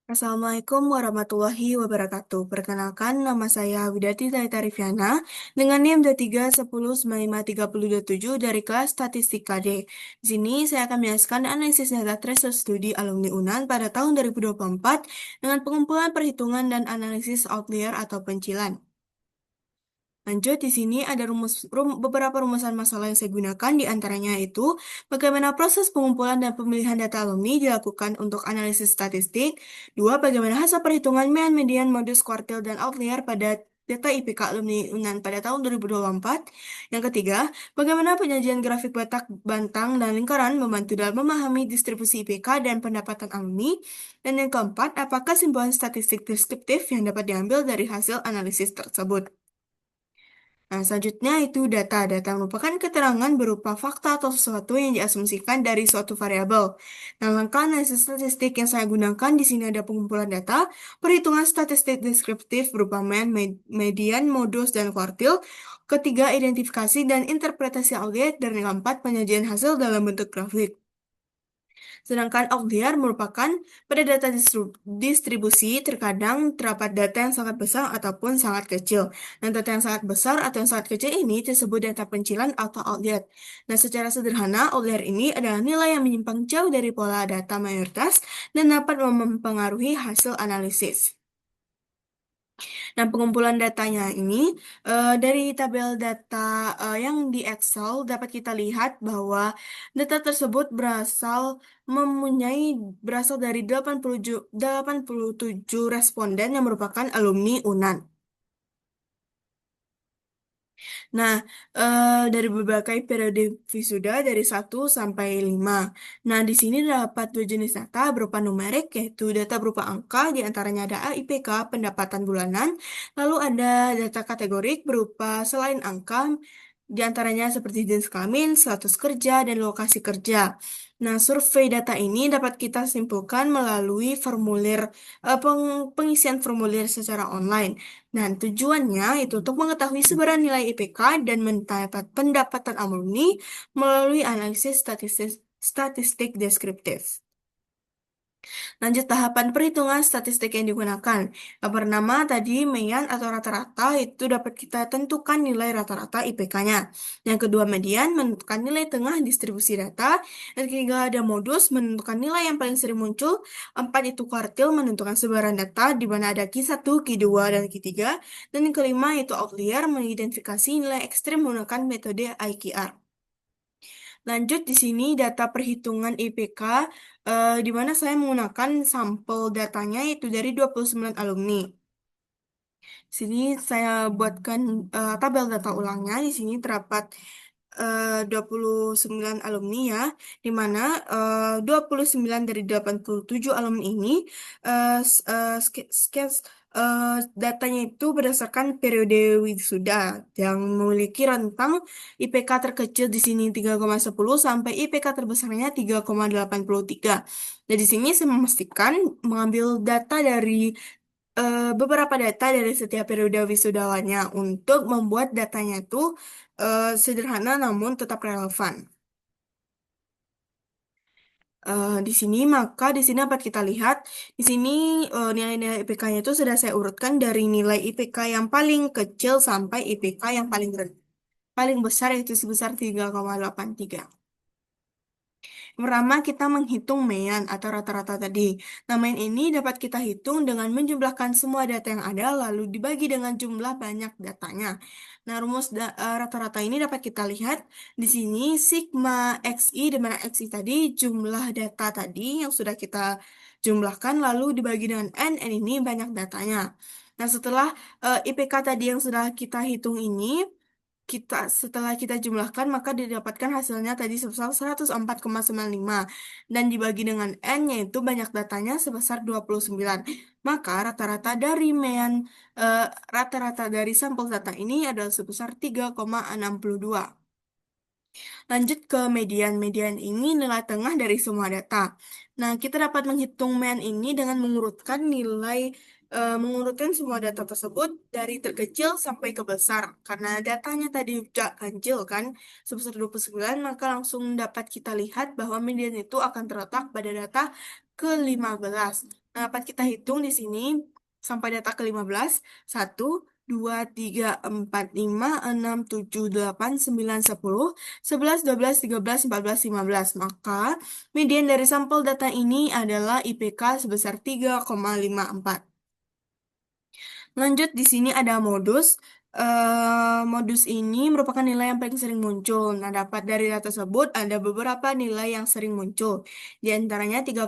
Assalamualaikum warahmatullahi wabarakatuh. Perkenalkan, nama saya Widati Taita Riviana dengan NIM 2310953027 dari kelas Statistika D. Di sini saya akan menjelaskan analisis data tracer studi alumni UNAN pada tahun 2024 dengan pengumpulan perhitungan dan analisis outlier atau pencilan. Lanjut, di sini ada beberapa rumusan masalah yang saya gunakan, di antaranya itu bagaimana proses pengumpulan dan pemilihan data alumni dilakukan untuk analisis statistik. Dua, bagaimana hasil perhitungan mean, median, modus, kuartil, dan outlier pada data IPK alumni UNAN pada tahun 2024. Yang ketiga, bagaimana penyajian grafik batak, bantang, dan lingkaran membantu dalam memahami distribusi IPK dan pendapatan alumni. Dan yang keempat, apakah simpulan statistik deskriptif yang dapat diambil dari hasil analisis tersebut. Nah, selanjutnya itu data. Data merupakan keterangan berupa fakta atau sesuatu yang diasumsikan dari suatu variabel. Nah, langkah analisis statistik yang saya gunakan di sini ada pengumpulan data, perhitungan statistik deskriptif berupa mean, median, modus, dan kuartil. Ketiga, identifikasi dan interpretasi outlier. Dan yang keempat, penyajian hasil dalam bentuk grafik. Sedangkan outlier merupakan pada data distribusi terkadang terdapat data yang sangat besar ataupun sangat kecil. Dan data yang sangat besar atau yang sangat kecil ini disebut data pencilan atau outlier. Nah, secara sederhana, outlier ini adalah nilai yang menyimpang jauh dari pola data mayoritas dan dapat mempengaruhi hasil analisis. Nah, pengumpulan datanya ini dari tabel data yang di Excel dapat kita lihat bahwa data tersebut berasal dari 87 responden yang merupakan alumni UNAN. Nah, dari berbagai periode wisuda dari 1 sampai 5. Nah, di sini dapat dua jenis data berupa numerik, yaitu data berupa angka, di antaranya ada AIPK, pendapatan bulanan. Lalu ada data kategorik berupa selain angka, di antaranya seperti jenis kelamin, status kerja, dan lokasi kerja. Nah, survei data ini dapat kita simpulkan melalui pengisian formulir secara online. Dan tujuannya itu untuk mengetahui sebaran nilai IPK dan mendapat pendapatan alumni melalui analisis statistik deskriptif. Lanjut tahapan perhitungan statistik yang digunakan. Yang pertama tadi median atau rata-rata itu dapat kita tentukan nilai rata-rata IPK-nya. Yang kedua median menentukan nilai tengah distribusi data. Yang ketiga ada modus menentukan nilai yang paling sering muncul. Empat itu kuartil menentukan sebaran data di mana ada Q1, Q2, dan Q3. Dan yang kelima itu outlier mengidentifikasi nilai ekstrim menggunakan metode IQR. Lanjut di sini data perhitungan IPK di mana saya menggunakan sampel datanya itu dari 29 alumni. Sini saya buatkan tabel data ulangnya. Di sini terdapat 29 alumni ya, di mana 29 dari 87 alumni ini eh, s- eh, sk- sketch datanya itu berdasarkan periode wisuda yang memiliki rentang IPK terkecil di sini 3,10 sampai IPK terbesarnya 3,83. Dan di sini saya memastikan mengambil data dari beberapa data dari setiap periode wisudawannya untuk membuat datanya itu sederhana namun tetap relevan. Di sini dapat kita lihat di sini nilai-nilai IPK-nya itu sudah saya urutkan dari nilai IPK yang paling kecil sampai IPK yang paling besar yaitu sebesar 3,83. Pertama, kita menghitung mean atau rata-rata tadi. Nah, mean ini dapat kita hitung dengan menjumlahkan semua data yang ada, lalu dibagi dengan jumlah banyak datanya. Nah, rata-rata ini dapat kita lihat di sini sigma XI, di mana XI tadi jumlah data tadi yang sudah kita jumlahkan, lalu dibagi dengan N ini banyak datanya. Nah, setelah IPK tadi yang sudah kita hitung ini, setelah kita jumlahkan maka didapatkan hasilnya tadi sebesar 104,95 dan dibagi dengan N yaitu banyak datanya sebesar 29. Maka eh, rata-rata dari sampel data ini adalah sebesar 3,62. Lanjut ke median. Median ini nilai tengah dari semua data. Nah, kita dapat menghitung mean ini dengan mengurutkan semua data tersebut dari terkecil sampai ke besar. Karena datanya tadi udah ganjil kan, sebesar 29, maka langsung dapat kita lihat bahwa median itu akan terletak pada data ke-15. Dapat kita hitung di sini sampai data ke-15. 1, 2, 3, 4, 5, 6, 7, 8, 9, 10, 11, 12, 13, 14, 15. Maka median dari sampel data ini adalah IPK sebesar 3,54. Lanjut, di sini ada modus. Modus ini merupakan nilai yang paling sering muncul. Nah, dapat dari data tersebut ada beberapa nilai yang sering muncul. Di antaranya 3,54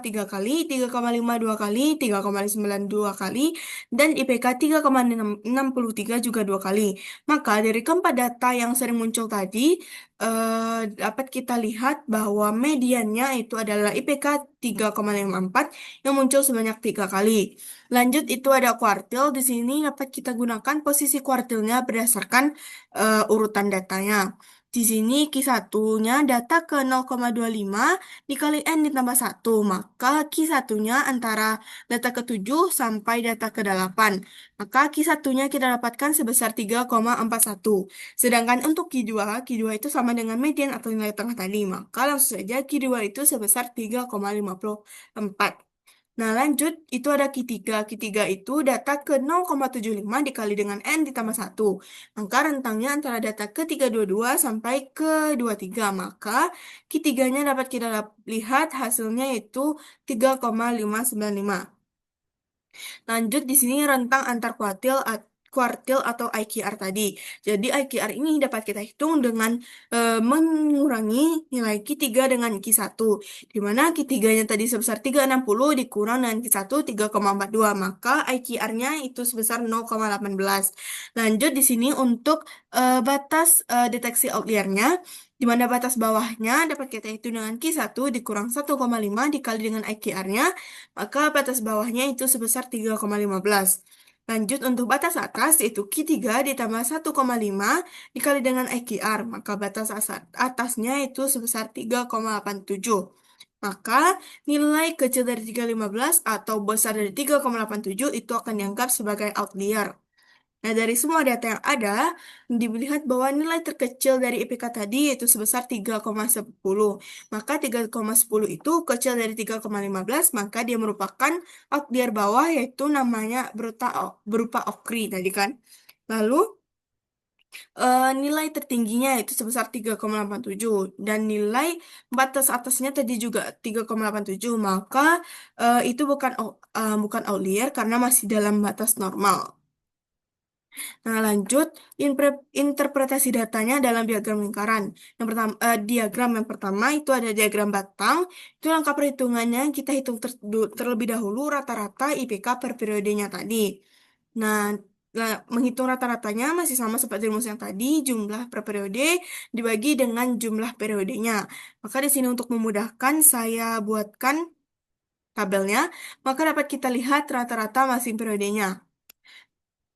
tiga kali, 3,52 kali, 3,92 kali, dan IPK 3,63 juga dua kali. Maka dari keempat data yang sering muncul tadi, dapat kita lihat bahwa mediannya itu adalah IPK 3,54 yang muncul sebanyak tiga kali. Lanjut, itu ada kuartil. Di sini dapat kita gunakan posisi kuartilnya berdasarkan urutan datanya. Di sini Q1-nya data ke 0,25 dikali N ditambah 1. Maka Q1-nya antara data ke-7 sampai data ke-8. Maka Q1-nya kita dapatkan sebesar 3,41. Sedangkan untuk Q2 itu sama dengan median atau nilai tengah tadi. Maka langsung saja Q2 itu sebesar 3,54. Nah, lanjut, itu ada Q3. Q3 itu data ke 0,75 dikali dengan N ditambah 1. Maka rentangnya antara data ke 322 sampai ke 23. Maka Q3-nya dapat kita lihat hasilnya itu 3,595. Lanjut, di sini rentang antar kuartil atau IQR tadi. Jadi IQR ini dapat kita hitung dengan mengurangi nilai Q3 dengan Q1. Di mana Q3-nya tadi sebesar 360 dikurang dengan Q1 3,42. Maka IQR-nya itu sebesar 0,18. Lanjut, di sini untuk batas deteksi outliernya, di mana batas bawahnya dapat kita hitung dengan Q1 dikurang 1,5 dikali dengan IQR-nya, maka batas bawahnya itu sebesar 3,15. Lanjut, untuk batas atas yaitu Q3 ditambah 1,5 dikali dengan IQR, maka batas atasnya itu sebesar 3,87. Maka nilai kecil dari 3,15 atau besar dari 3,87 itu akan dianggap sebagai outlier. Nah, dari semua data yang ada, dilihat bahwa nilai terkecil dari IPK tadi yaitu sebesar 3,10. Maka 3,10 itu kecil dari 3,15, maka dia merupakan outlier bawah yaitu namanya berupa OKRI tadi kan. Lalu, nilai tertingginya itu sebesar 3,87 dan nilai batas atasnya tadi juga 3,87. Maka itu bukan outlier karena masih dalam batas normal. Nah, lanjut, interpretasi datanya dalam diagram lingkaran. Diagram yang pertama itu ada diagram batang. Itu langkah perhitungannya kita hitung terlebih dahulu rata-rata IPK per periodenya tadi. Nah, menghitung rata-ratanya masih sama seperti rumus yang tadi, jumlah per periode dibagi dengan jumlah periodenya. Maka di sini untuk memudahkan saya buatkan tabelnya, maka dapat kita lihat rata-rata masing periodenya.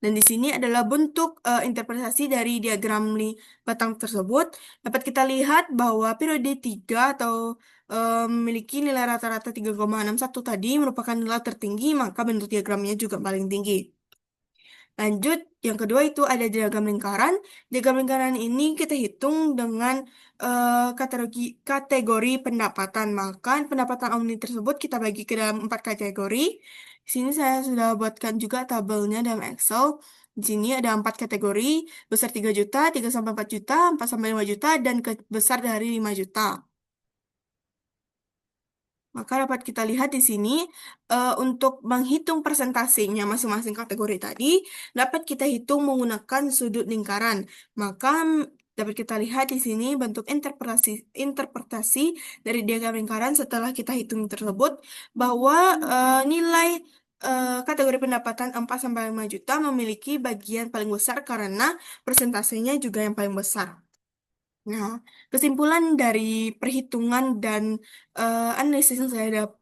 Dan di sini adalah bentuk interpretasi dari diagram batang tersebut. Dapat kita lihat bahwa periode 3 atau memiliki nilai rata-rata 3,61 tadi merupakan nilai tertinggi, maka bentuk diagramnya juga paling tinggi. Lanjut, yang kedua itu ada diagram lingkaran. Diagram lingkaran ini kita hitung dengan kategori pendapatan. Maka pendapatan omni tersebut kita bagi ke dalam 4 kategori. Di sini saya sudah buatkan juga tabelnya dalam Excel. Di sini ada 4 kategori, besar 3 juta, 3 sampai 4 juta, 4 sampai 5 juta, dan besar dari 5 juta. Maka dapat kita lihat di sini untuk menghitung persentasenya masing-masing kategori tadi dapat kita hitung menggunakan sudut lingkaran. Maka dapat kita lihat di sini bentuk interpretasi dari diagram lingkaran setelah kita hitung tersebut bahwa nilai kategori pendapatan 4 sampai 5 juta memiliki bagian paling besar karena persentasenya juga yang paling besar. Nah, kesimpulan dari perhitungan dan analisis yang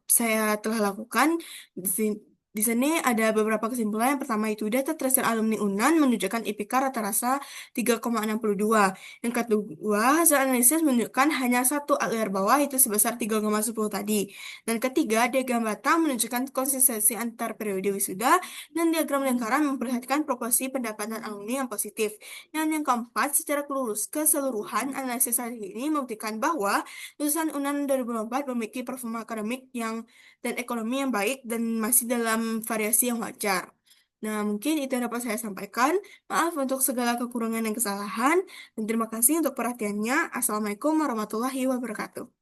saya telah lakukan di sini, Di sini ada beberapa kesimpulan. Yang pertama itu data tracer alumni UNAN menunjukkan IPK rata-rata 3,62. Yang kedua, hasil analisis menunjukkan hanya satu outlier bawah itu sebesar 3,10 tadi. Dan ketiga, diagram batang menunjukkan konsistensi antar periode wisuda dan diagram lingkaran memperlihatkan proporsi pendapatan alumni yang positif. Dan yang keempat, secara keseluruhan analisis hari ini membuktikan bahwa lulusan UNAN 2024 memiliki performa akademik dan ekonomi yang baik dan masih dalam variasi yang wajar. Nah, mungkin itu yang dapat saya sampaikan. Maaf untuk segala kekurangan dan kesalahan, dan terima kasih untuk perhatiannya. Assalamualaikum warahmatullahi wabarakatuh.